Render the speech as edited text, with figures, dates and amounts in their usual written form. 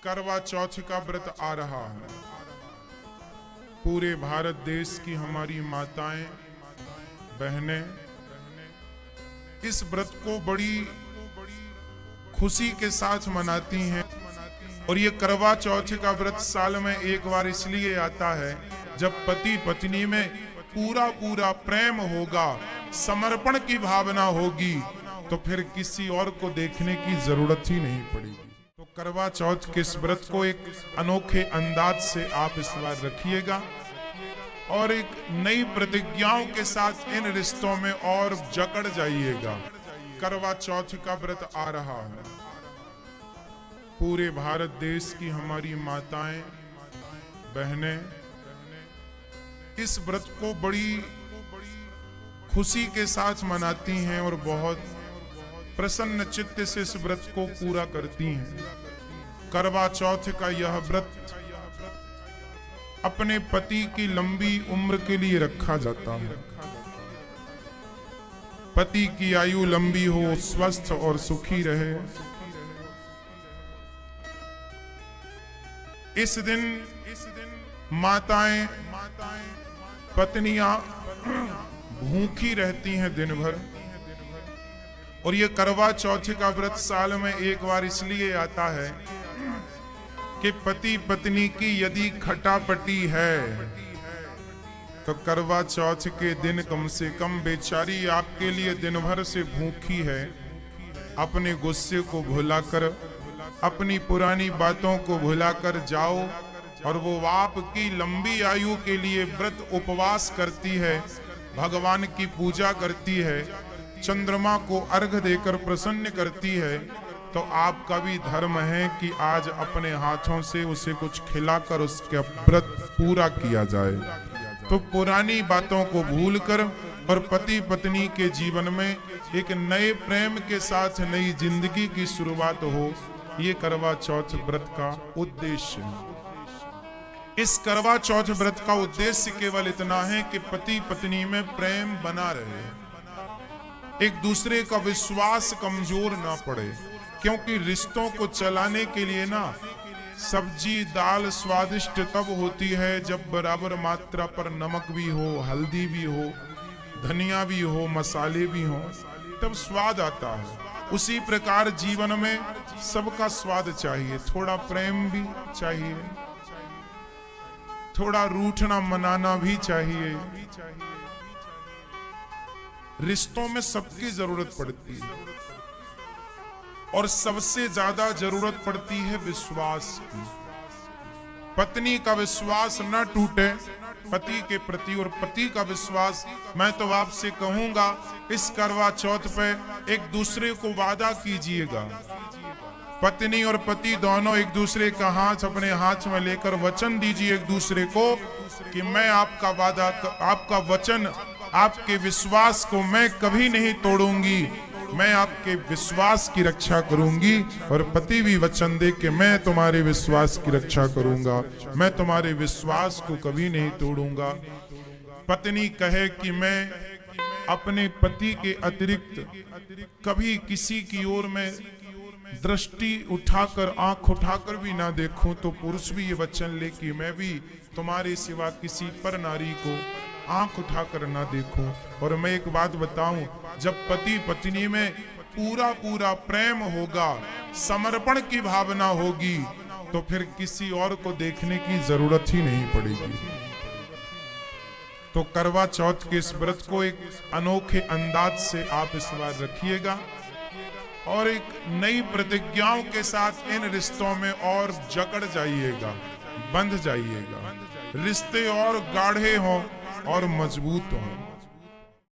करवा चौथ का व्रत आ रहा है। पूरे भारत देश की हमारी माताएं बहनें इस व्रत को बड़ी खुशी के साथ मनाती हैं। और ये करवा चौथ का व्रत साल में एक बार इसलिए आता है जब पति पत्नी में पूरा पूरा प्रेम होगा, समर्पण की भावना होगी, तो फिर किसी और को देखने की जरूरत ही नहीं पड़ेगी। तो करवा चौथ के इस व्रत को एक अनोखे अंदाज से आप इस बार रखिएगा और एक नई प्रतिज्ञाओं के साथ इन रिश्तों में और जकड़ जाइएगा। करवा चौथ का व्रत आ रहा है। पूरे भारत देश की हमारी माताएं बहनें इस व्रत को बड़ी खुशी के साथ मनाती हैं और बहुत प्रसन्न चित्त से इस व्रत को पूरा करती हैं। करवा चौथ का यह व्रत अपने पति की लंबी उम्र के लिए रखा जाता है। पति की आयु लंबी हो, स्वस्थ और सुखी रहे। इस दिन माताएं पत्नियां भूखी रहती हैं दिन भर। और ये करवा चौथ का व्रत साल में एक बार इसलिए आता है कि पति पत्नी की यदि खटापटी है तो करवा चौथ के दिन कम से कम बेचारी आपके लिए दिन भर से भूखी है। अपने गुस्से को भुलाकर, अपनी पुरानी बातों को भुलाकर जाओ और वो आपकी लंबी आयु के लिए व्रत उपवास करती है, भगवान की पूजा करती है, चंद्रमा को अर्घ देकर प्रसन्न करती है। तो आपका भी धर्म है कि आज अपने हाथों से उसे कुछ खिलाकर उसका व्रत पूरा किया जाए। तो पुरानी बातों को भूलकर और पति पत्नी के जीवन में एक नए प्रेम के साथ नई जिंदगी की शुरुआत हो, ये करवा चौथ व्रत का उद्देश्य है। इस करवा चौथ व्रत का उद्देश्य केवल इतना है कि पति पत्नी में प्रेम बना रहे, एक दूसरे का विश्वास कमजोर ना पड़े। क्योंकि रिश्तों को चलाने के लिए ना सब्जी दाल स्वादिष्ट तब होती है जब बराबर मात्रा पर नमक भी हो, हल्दी भी हो, धनिया भी हो, मसाले भी हो, तब स्वाद आता है। उसी प्रकार जीवन में सबका स्वाद चाहिए, थोड़ा प्रेम भी चाहिए, थोड़ा रूठना मनाना भी चाहिए। रिश्तों में सबकी जरूरत पड़ती है और सबसे ज्यादा जरूरत पड़ती है विश्वास की। पत्नी का विश्वास न टूटे पति के प्रति, और पति का विश्वास, मैं तो आपसे कहूंगा इस करवा चौथ पे एक दूसरे को वादा कीजिएगा। पत्नी और पति दोनों एक दूसरे का हाथ अपने हाथ में लेकर वचन दीजिए एक दूसरे को कि मैं आपका वादा, आपका वचन, आपके विश्वास को मैं कभी नहीं तोड़ूंगी, मैं आपके विश्वास की रक्षा करूंगी। और पति भी वचन दे कि मैं तुम्हारे विश्वास की रक्षा करूंगा, मैं तुम्हारे विश्वास को कभी नहीं तोड़ूंगा। पत्नी कहे कि मैं अपने पति के अतिरिक्त कभी किसी की ओर में दृष्टि उठाकर, आंख उठाकर भी ना देखूं। तो पुरुष भी ये वचन ले कि मैं भी तुम्हारे सिवा किसी पर नारी को आंख उठाकर ना देखूं। और मैं एक बात बताऊं, जब पति पत्नी में पूरा पूरा प्रेम होगा, समर्पण की भावना होगी, तो फिर किसी और को देखने की जरूरत ही नहीं पड़ेगी। तो करवा चौथ के इस व्रत को एक अनोखे अंदाज से आप इस बार रखिएगा और एक नई प्रतिज्ञाओं के साथ इन रिश्तों में और जकड़ जाइएगा, बंध जाइएगा। रिश्ते और गाढ़े हों और मजबूत हों।